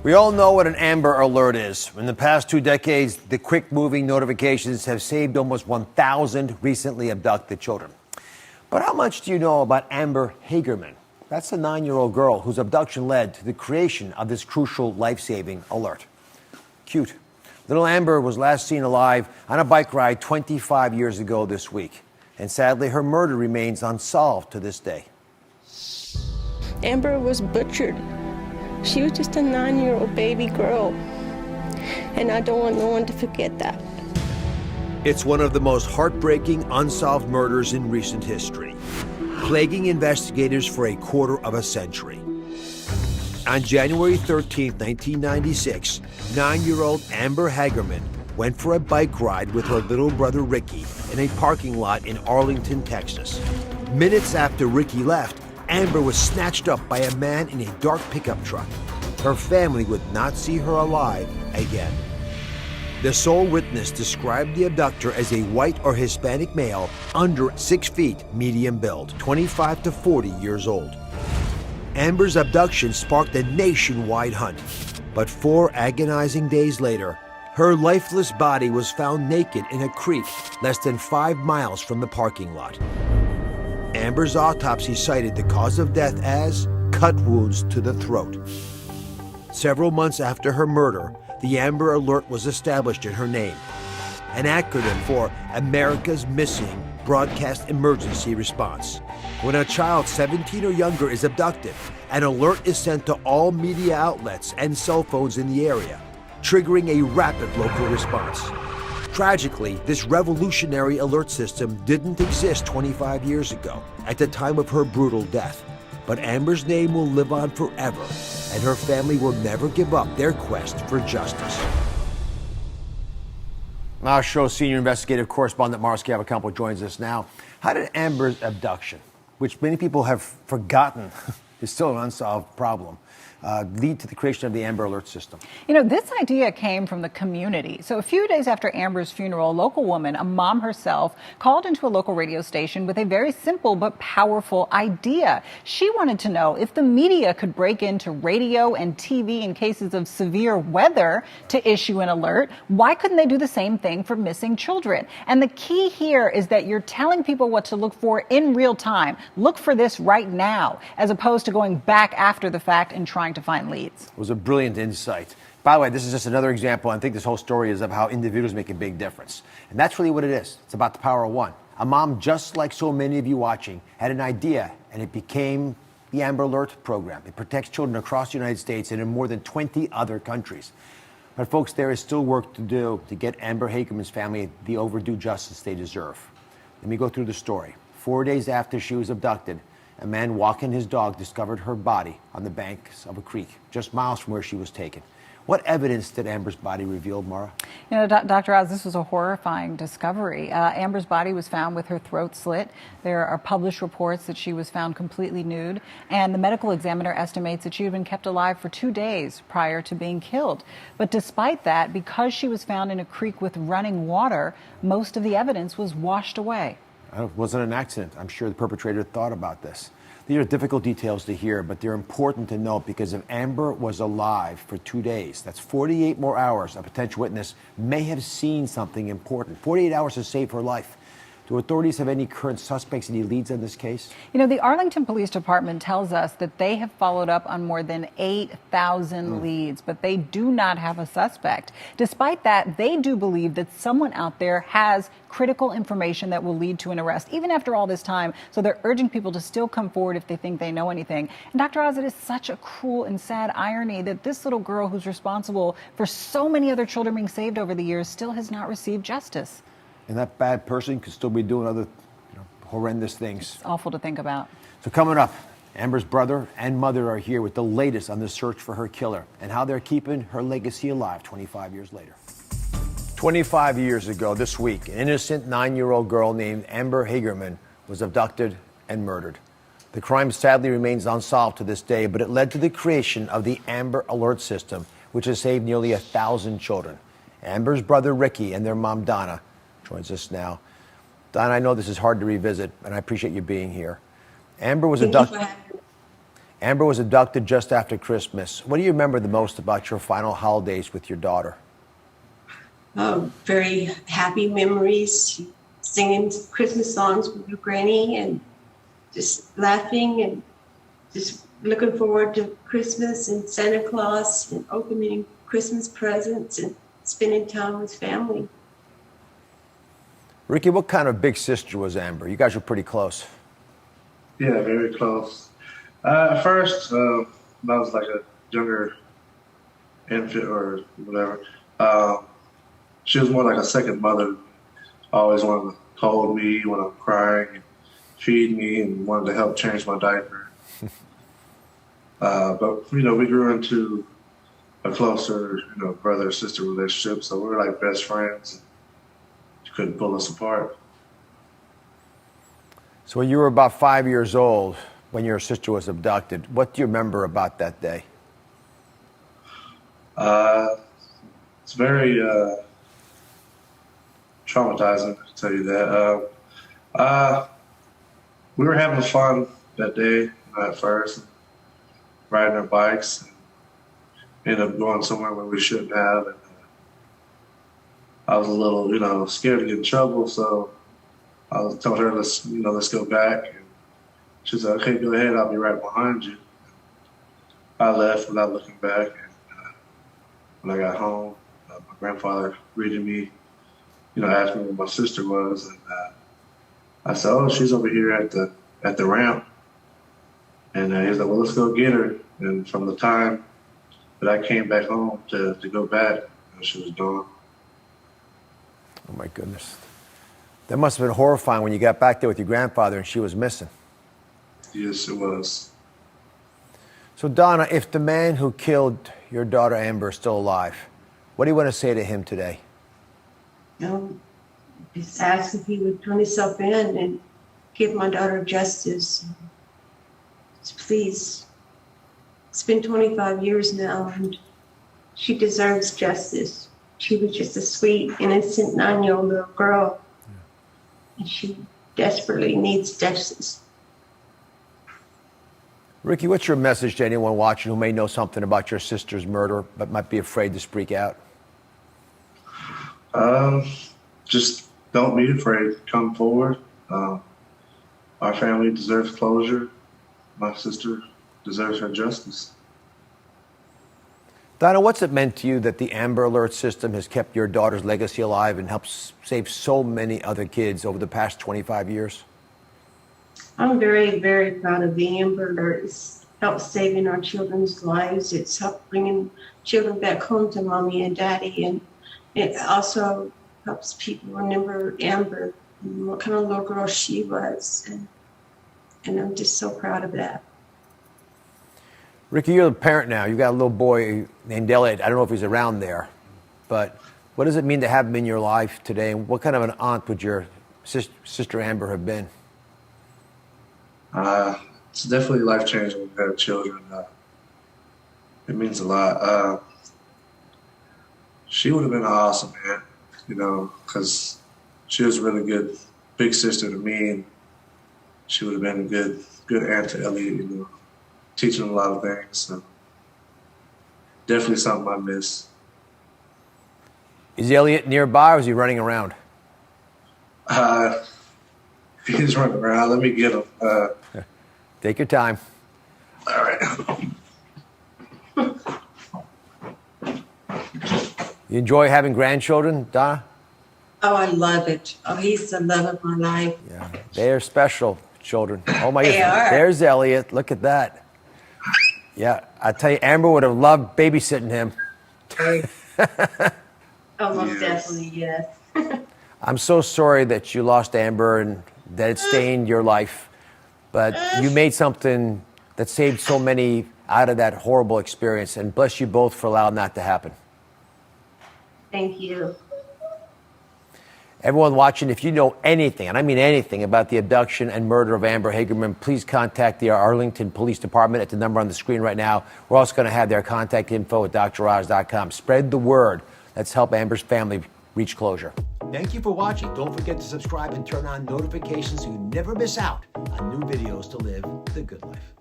We all know what an Amber Alert is. In the past 2 decades, the quick-moving notifications have saved almost 1,000 recently abducted children. But how much do you know about Amber Hagerman? That's a 9-year-old girl whose abduction led to the creation of this crucial life-saving alert. Cute. Little Amber was last seen alive on a bike ride 25 years ago this week. And sadly, her murder remains unsolved to this day. Amber was butchered. She was just a 9-year-old baby girl, and I don't want no one to forget that. It's one of the most heartbreaking unsolved murders in recent history, plaguing investigators for a quarter of a century. On January 13, 1996, 9-year-old Amber Hagerman went for a bike ride with her little brother Ricky in a parking lot in Arlington, Texas. Minutes after Ricky left, Amber was snatched up by a man in a dark pickup truck. Her family would not see her alive again. The sole witness described the abductor as a white or Hispanic male under 6 feet, medium build, 25 to 40 years old. Amber's abduction sparked a nationwide hunt, but 4 agonizing days later, her lifeless body was found naked in a creek less than 5 miles from the parking lot. Amber's autopsy cited the cause of death as cut wounds to the throat. Several months after her murder, the Amber Alert was established in her name, an acronym for America's Missing Broadcast Emergency Response. When a child 17 or younger is abducted, an alert is sent to all media outlets and cell phones in the area, triggering a rapid local response. Tragically, this revolutionary alert system didn't exist 25 years ago, at the time of her brutal death. But Amber's name will live on forever, and her family will never give up their quest for justice. Our show's senior investigative correspondent Mara Schiavocampo joins us now. How did Amber's abduction, which many people have forgotten is still an unsolved problem, lead to the creation of the Amber Alert system? You know, this idea came from the community. So a few days after Amber's funeral, a local woman, a mom herself, called into a local radio station with a very simple but powerful idea. She wanted to know if the media could break into radio and TV in cases of severe weather to issue an alert. Why couldn't they do the same thing for missing children? And the key here is that you're telling people what to look for in real time. Look for this right now, as opposed to going back after the fact and trying to find leads. It was a brilliant insight. By the way, this is just another example. I think this whole story is of how individuals make a big difference. And that's really what it is. It's about the power of one. A mom, just like so many of you watching, had an idea, and it became the Amber Alert program. It protects children across the United States and in more than 20 other countries. But folks, there is still work to do to get Amber Hagerman's family the overdue justice they deserve. Let me go through the story. 4 days after she was abducted, a man walking his dog discovered her body on the banks of a creek, just miles from where she was taken. What evidence did Amber's body reveal, Mara? You know, Dr. Oz, this was a horrifying discovery. Amber's body was found with her throat slit. There are published reports that she was found completely nude, and the medical examiner estimates that she had been kept alive for 2 days prior to being killed. But despite that, because she was found in a creek with running water, most of the evidence was washed away. It wasn't an accident. I'm sure the perpetrator thought about this. These are difficult details to hear, but they're important to note because if Amber was alive for 2 days, that's 48 more hours, a potential witness may have seen something important. 48 hours to save her life. Do authorities have any current suspects, any leads in this case? You know, the Arlington Police Department tells us that they have followed up on more than 8,000 leads, but they do not have a suspect. Despite that, they do believe that someone out there has critical information that will lead to an arrest, even after all this time. So they're urging people to still come forward if they think they know anything. And Dr. Oz, it is such a cruel and sad irony that this little girl who's responsible for so many other children being saved over the years still has not received justice. And that bad person could still be doing other horrendous things. It's awful to think about. So coming up, Amber's brother and mother are here with the latest on the search for her killer and how they're keeping her legacy alive 25 years later. 25 years ago this week, an innocent 9-year-old girl named Amber Hagerman was abducted and murdered. The crime sadly remains unsolved to this day, but it led to the creation of the Amber Alert system, which has saved nearly 1,000 children. Amber's brother Ricky and their mom Donna joins us now. Donna, I know this is hard to revisit, and I appreciate you being here. Amber was abducted Amber was abducted just after Christmas. What do you remember the most about your final holidays with your daughter? Very happy memories, singing Christmas songs with your granny and just laughing and just looking forward to Christmas and Santa Claus and opening Christmas presents and spending time with family. Ricky, what kind of big sister was Amber? You guys were pretty close. Yeah, very close. At first, when I was like a younger infant or whatever, she was more like a second mother. Always wanted to hold me when I'm crying and feed me and wanted to help change my diaper. But, we grew into a closer, brother-sister relationship. So we were like best friends. You couldn't pull us apart. So when you were about 5 years old, when your sister was abducted, what do you remember about that day? It's very traumatizing, to tell you that. We were having fun that day at first, riding our bikes, and ended up going somewhere where we shouldn't have. And I was a little, scared to get in trouble, so I was telling her, let's go back. And she said, okay, go ahead, I'll be right behind you. I left without looking back. And when I got home, my grandfather greeted me, asked me where my sister was. And I said, oh, she's over here at the ramp. And he was like, well, let's go get her. And from the time that I came back home to go back, she was gone. Oh, my goodness. That must have been horrifying when you got back there with your grandfather and she was missing. Yes, it was. So, Donna, if the man who killed your daughter Amber is still alive, what do you want to say to him today? Just ask if he would turn himself in and give my daughter justice. Please. It's been 25 years now, and she deserves justice. She was just a sweet, innocent 9-year-old little girl, and she desperately needs justice. Ricky, what's your message to anyone watching who may know something about your sister's murder but might be afraid to speak out? Just don't be afraid. Come forward. Our family deserves closure. My sister deserves her justice. Donna, what's it meant to you that the Amber Alert system has kept your daughter's legacy alive and helped save so many other kids over the past 25 years? I'm very, very proud of the Amber Alert. It's helped saving our children's lives. It's helped bringing children back home to mommy and daddy. And it also helps people remember Amber and what kind of little girl she was. And I'm just so proud of that. Ricky, you're a parent now. You've got a little boy named Elliot. I don't know if he's around there, but what does it mean to have him in your life today? And what kind of an aunt would your sister Amber have been? It's definitely life-changing when you have children. It means a lot. She would have been an awesome aunt, because she was a really good big sister to me, and she would have been a good aunt to Elliot, teaching him a lot of things. So definitely something I miss. Is Elliot nearby or is he running around? He's running around. Let me get him. Take your time. All right. You enjoy having grandchildren, Donna? Oh, I love it. Oh, he's the love of my life. Yeah, they are special children. Oh my They goodness. are. There's Elliot. Look at that. Yeah, I tell you, Amber would have loved babysitting him. Almost Yes. definitely, yes. I'm so sorry that you lost Amber and that it stained your life, but you made something that saved so many out of that horrible experience, and bless you both for allowing that to happen. Thank you. Everyone watching, if you know anything, and I mean anything, about the abduction and murder of Amber Hagerman, please contact the Arlington Police Department at the number on the screen right now. We're also going to have their contact info at DrOz.com. Spread the word. Let's help Amber's family reach closure. Thank you for watching. Don't forget to subscribe and turn on notifications so you never miss out on new videos to live the good life.